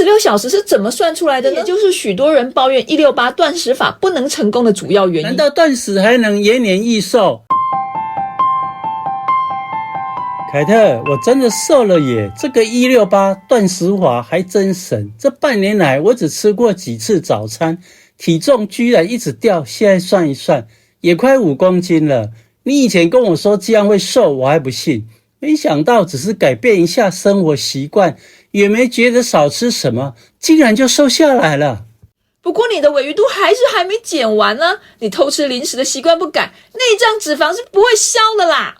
16小时是怎么算出来的呢？也就是许多人抱怨168断食法不能成功的主要原因。难道断食还能延年益寿？凯特，我真的瘦了耶！这个168断食法还真神。这半年来，我只吃过几次早餐，体重居然一直掉，现在算一算，也快5公斤了。你以前跟我说这样会瘦，我还不信。没想到只是改变一下生活习惯，也没觉得少吃什么，竟然就瘦下来了。不过你的尾鱼肚还没减完呢，你偷吃零食的习惯不改，内脏脂肪是不会消的啦。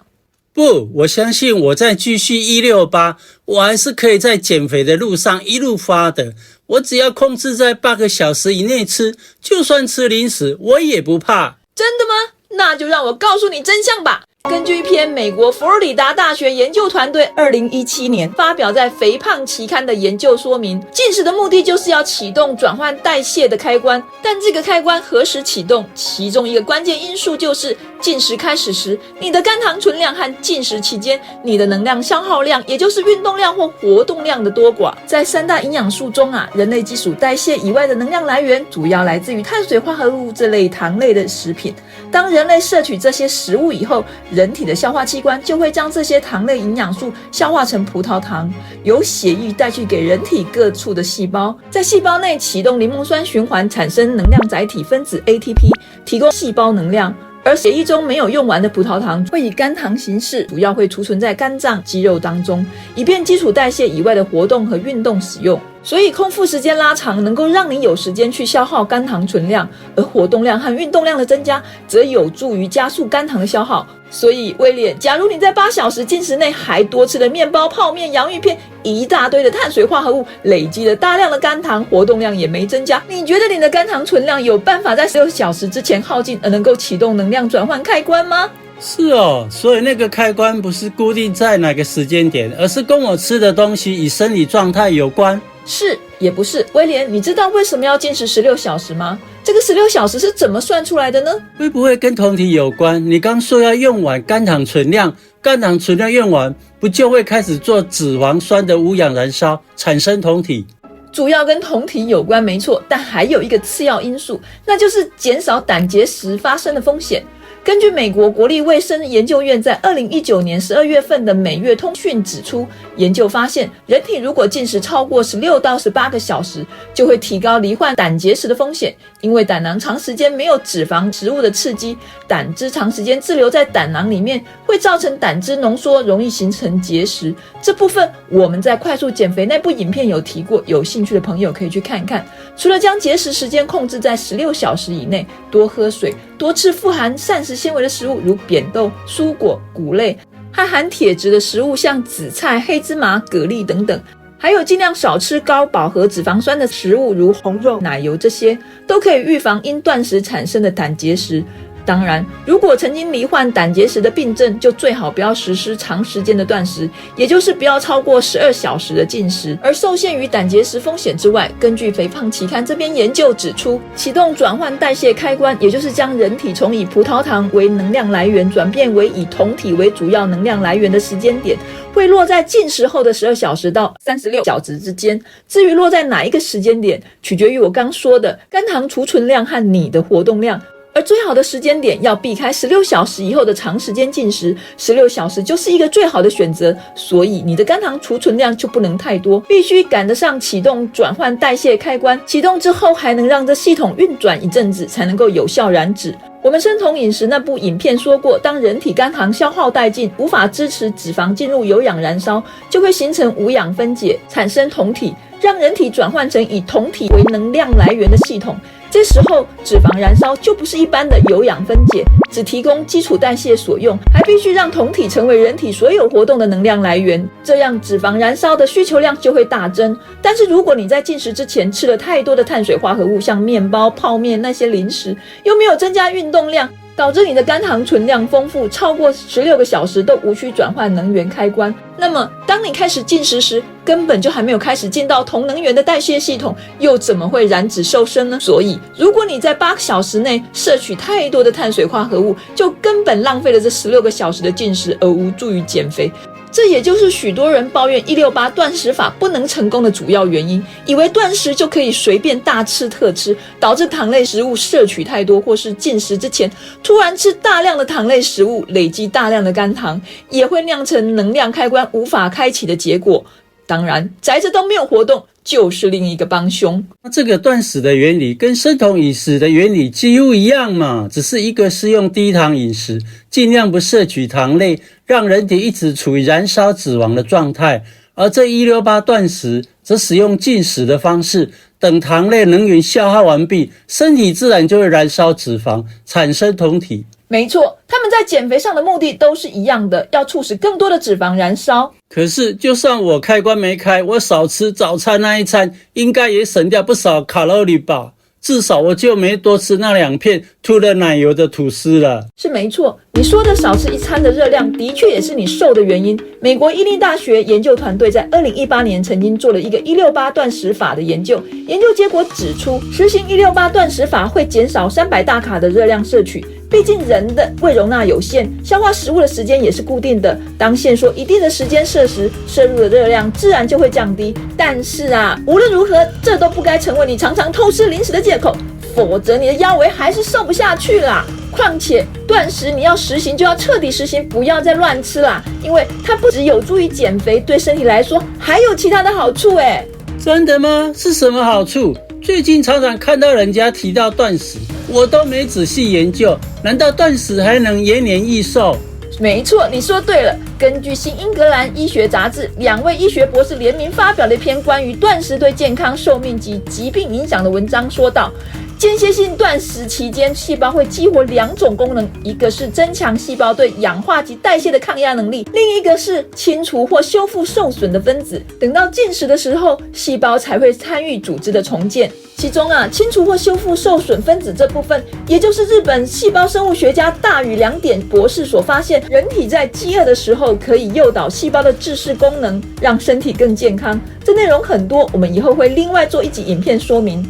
不，我相信我再继续168，我还是可以在减肥的路上一路发的。我只要控制在8个小时以内吃，就算吃零食我也不怕。真的吗？那就让我告诉你真相吧。根据一篇美国佛罗里达大学研究团队2017年发表在《肥胖》期刊的研究说明，进食的目的就是要启动转换代谢的开关，但这个开关何时启动，其中一个关键因素就是进食开始时，你的肝糖存量和进食期间你的能量消耗量，也就是运动量或活动量的多寡。在3大营养素中人类基础代谢以外的能量来源主要来自于碳水化合物这类糖类的食品。当人类摄取这些食物以后，人体的消化器官就会将这些糖类营养素消化成葡萄糖，由血液带去给人体各处的细胞，在细胞内启动柠檬酸循环，产生能量载体分子 ATP， 提供细胞能量。而血液中没有用完的葡萄糖会以肝糖形式，主要会储存在肝脏、肌肉当中，以便基础代谢以外的活动和运动使用。所以空腹时间拉长能够让你有时间去消耗肝糖存量，而活动量和运动量的增加则有助于加速肝糖的消耗。所以威廉，假如你在8小时进食内还多吃了面包、泡面、洋芋片，一大堆的碳水化合物，累积了大量的肝糖，活动量也没增加，你觉得你的肝糖存量有办法在16小时之前耗尽，而能够启动能量转换开关吗？是哦，所以那个开关不是固定在哪个时间点，而是跟我吃的东西与生理状态有关。是也不是？威廉，你知道为什么要进食16小时吗？这个16小时是怎么算出来的呢？会不会跟酮体有关？你刚说要用完肝糖存量，肝糖存量用完，不就会开始做脂肪酸的无氧燃烧，产生酮体？主要跟酮体有关没错，但还有一个次要因素，那就是减少胆结石发生的风险。根据美国国立卫生研究院在2019年12月份的每月通讯指出，研究发现人体如果进食超过16到18个小时，就会提高罹患胆结石的风险。因为胆囊长时间没有脂肪食物的刺激，胆汁长时间滞留在胆囊里面，会造成胆汁浓缩，容易形成结石。这部分我们在快速减肥那部影片有提过，有兴趣的朋友可以去看看。除了将节食时间控制在16小时以内，多喝水，多吃富含膳食纤维的食物，如扁豆、蔬果、谷类，和含铁质的食物，像紫菜、黑芝麻、蛤蜊等等。还有尽量少吃高饱和脂肪酸的食物，如红肉、奶油，这些都可以预防因断食产生的胆结石。当然，如果曾经罹患胆结石的病症，就最好不要实施长时间的断食，也就是不要超过12小时的进食。而受限于胆结石风险之外，根据肥胖期刊这边研究指出，启动转换代谢开关，也就是将人体从以葡萄糖为能量来源转变为以酮体为主要能量来源的时间点，会落在进食后的12小时到36小时之间。至于落在哪一个时间点，取决于我刚说的肝糖储存量和你的活动量。而最好的时间点要避开16小时以后的长时间进食，16小时就是一个最好的选择。所以你的肝糖储存量就不能太多，必须赶得上启动转换代谢开关。启动之后还能让这系统运转一阵子，才能够有效燃脂。我们生酮饮食那部影片说过，当人体肝糖消耗殆尽，无法支持脂肪进入有氧燃烧，就会形成无氧分解，产生酮体，让人体转换成以酮体为能量来源的系统。这时候脂肪燃烧就不是一般的有氧分解，只提供基础代谢所用，还必须让酮体成为人体所有活动的能量来源，这样脂肪燃烧的需求量就会大增。但是如果你在进食之前吃了太多的碳水化合物，像面包、泡面那些零食，又没有增加运动量，导致你的肝糖存量丰富，超过16个小时都无需转换能源开关。那么当你开始进食时，根本就还没有开始进到酮能源的代谢系统，又怎么会燃脂瘦身呢？所以如果你在8小时内摄取太多的碳水化合物，就根本浪费了这16个小时的进食，而无助于减肥。这也就是许多人抱怨168断食法不能成功的主要原因，以为断食就可以随便大吃特吃，导致糖类食物摄取太多，或是进食之前突然吃大量的糖类食物，累积大量的肝糖，也会酿成能量开关无法开启的结果。当然，宅着都没有活动，就是另一个帮凶。这个断食的原理跟生酮饮食的原理几乎一样嘛，只是一个是用低糖饮食，尽量不摄取糖类，让人体一直处于燃烧脂肪的状态，而这168断食则使用进食的方式，等糖类能源消耗完毕，身体自然就会燃烧脂肪，产生酮体。没错，他们在减肥上的目的都是一样的，要促使更多的脂肪燃烧。可是就算我开关没开，我少吃早餐那一餐，应该也省掉不少卡路里吧，至少我就没多吃那2片涂了奶油的吐司了。是没错，你说的少吃一餐的热量的确也是你瘦的原因。美国伊利大学研究团队在2018年曾经做了一个168断食法的研究，研究结果指出，实行168断食法会减少300大卡的热量摄取。毕竟人的胃容纳有限，消化食物的时间也是固定的，当限缩一定的时间摄食，摄入的热量自然就会降低。但是无论如何，这都不该成为你常常偷吃零食的借口，否则你的腰围还是瘦不下去啦。况且断食你要实行就要彻底实行，不要再乱吃啦，因为它不只有助于减肥，对身体来说还有其他的好处耶。真的吗？是什么好处？最近常常看到人家提到断食，我都没仔细研究，难道断食还能延年益寿？没错，你说对了。根据《新英格兰医学杂志》2位医学博士联名发表的一篇关于断食对健康、寿命及疾病影响的文章说道，间歇性断食期间，细胞会激活2种功能，一个是增强细胞对氧化及代谢的抗压能力，另一个是清除或修复受损的分子。等到进食的时候，细胞才会参与组织的重建。其中清除或修复受损分子这部分，也就是日本细胞生物学家大宇良典博士所发现，人体在饥饿的时候可以诱导细胞的自噬功能，让身体更健康。这内容很多，我们以后会另外做一集影片说明。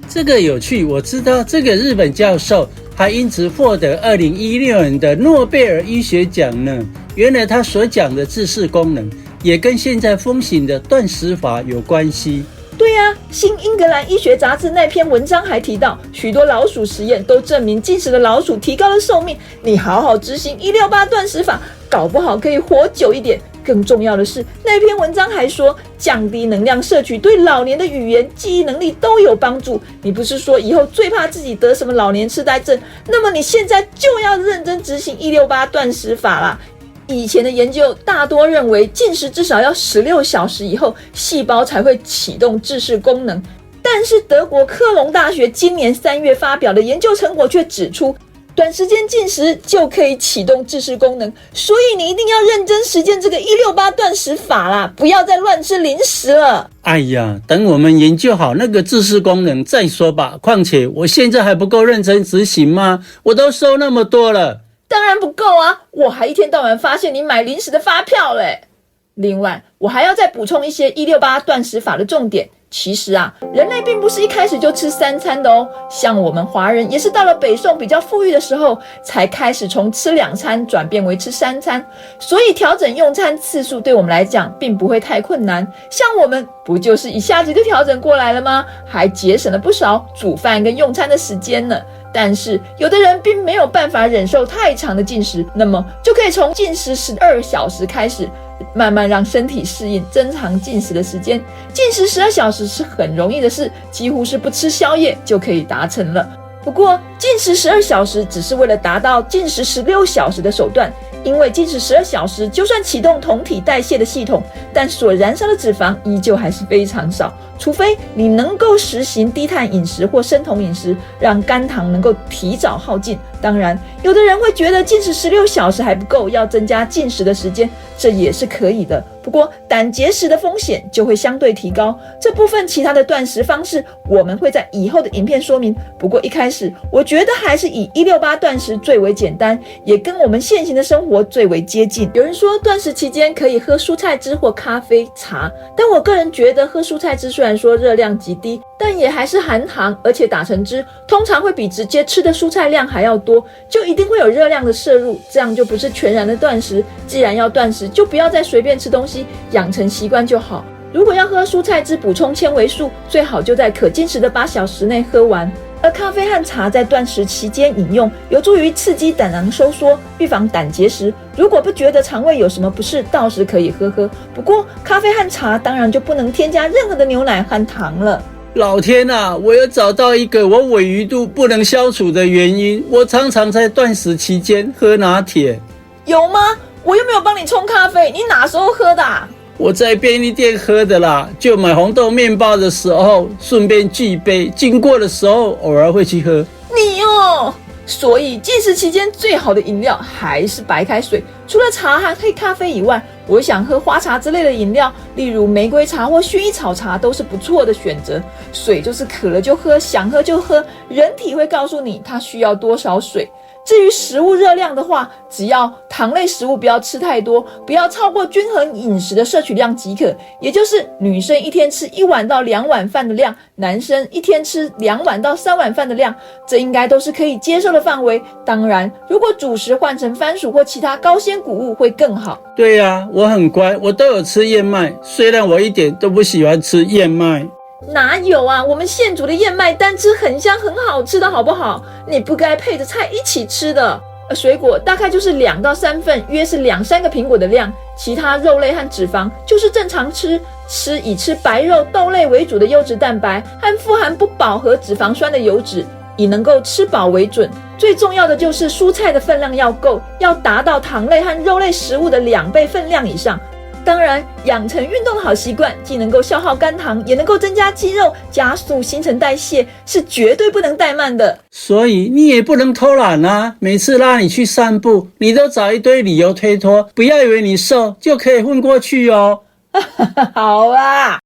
这个有趣，我知道这个日本教授还因此获得2016年的诺贝尔医学奖呢。原来他所讲的自噬功能，也跟现在风行的断食法有关系。对啊，新英格兰医学杂志那篇文章还提到，许多老鼠实验都证明进食的老鼠提高了寿命。你好好执行168断食法，搞不好可以活久一点。更重要的是，那篇文章还说，降低能量摄取对老年的语言、记忆能力都有帮助。你不是说以后最怕自己得什么老年痴呆症？那么你现在就要认真执行168断食法啦。以前的研究大多认为，进食至少要16小时以后，细胞才会启动自噬功能。但是德国科隆大学今年3月发表的研究成果却指出，短时间进食就可以启动自噬功能，所以你一定要认真实践这个168断食法啦，不要再乱吃零食了。哎呀，等我们研究好那个自噬功能再说吧。况且我现在还不够认真执行吗？我都瘦那么多了。当然不够啊，我还一天到晚发现你买零食的发票嘞。另外，我还要再补充一些168断食法的重点。其实人类并不是一开始就吃3餐的哦，像我们华人也是到了北宋比较富裕的时候，才开始从吃2餐转变为吃3餐，所以调整用餐次数对我们来讲并不会太困难。像我们不就是一下子就调整过来了吗？还节省了不少煮饭跟用餐的时间呢。但是有的人并没有办法忍受太长的进食，那么就可以从进食12小时开始，慢慢让身体适应增长进食的时间。进食12小时是很容易的事，几乎是不吃宵夜就可以达成了。不过进食12小时只是为了达到进食16小时的手段，因为进食12小时就算启动酮体代谢的系统，但所燃烧的脂肪依旧还是非常少，除非你能够实行低碳饮食或生酮饮食，让肝糖能够提早耗尽。当然，有的人会觉得进食16小时还不够，要增加进食的时间，这也是可以的。不过胆结石的风险就会相对提高。这部分其他的断食方式我们会在以后的影片说明。不过一开始我觉得还是以168断食最为简单，也跟我们现行的生活最为接近。有人说断食期间可以喝蔬菜汁或咖啡茶，但我个人觉得喝蔬菜汁虽然说热量极低，但也还是含糖，而且打成汁通常会比直接吃的蔬菜量还要多，就一定会有热量的摄入，这样就不是全然的断食。既然要断食，就不要再随便吃东西，养成习惯就好。如果要喝蔬菜汁补充纤维素，最好就在可进食的8小时内喝完。而咖啡和茶在断食期间饮用，有助于刺激胆囊收缩，预防胆结石。如果不觉得肠胃有什么不适，倒是可以喝喝。不过咖啡和茶当然就不能添加任何的牛奶和糖了。老天啊，我有找到一个我鲔鱼肚不能消除的原因，我常常在断食期间喝拿铁。有吗？我又没有帮你冲咖啡，你哪时候喝的啊？我在便利店喝的啦，就买红豆面包的时候顺便寄杯，经过的时候偶尔会去喝。你哦，所以禁食期间最好的饮料还是白开水。除了茶和黑咖啡以外，我想喝花茶之类的饮料，例如玫瑰茶或薰衣草茶都是不错的选择。水就是渴了就喝，想喝就喝，人体会告诉你它需要多少水。至于食物热量的话，只要糖类食物不要吃太多，不要超过均衡饮食的摄取量即可，也就是女生一天吃1碗到2碗饭的量，男生一天吃2碗到3碗饭的量，这应该都是可以接受的范围。当然，如果主食换成番薯或其他高纤谷物会更好。对啊，我很乖，我都有吃燕麦，虽然我一点都不喜欢吃燕麦。哪有啊，我们现煮的燕麦单吃很香很好吃的好不好？你不该配着菜一起吃的。水果大概就是2到3份，约是2-3个苹果的量。其他肉类和脂肪就是正常吃以吃白肉豆类为主的优质蛋白和富含不饱和脂肪酸的油脂，以能够吃饱为准。最重要的就是蔬菜的分量要够，要达到糖类和肉类食物的2倍分量以上。当然，养成运动的好习惯，既能够消耗肝糖，也能够增加肌肉，加速新陈代谢，是绝对不能怠慢的。所以你也不能偷懒啊！每次拉你去散步，你都找一堆理由推脱，不要以为你瘦就可以混过去哦。好啊。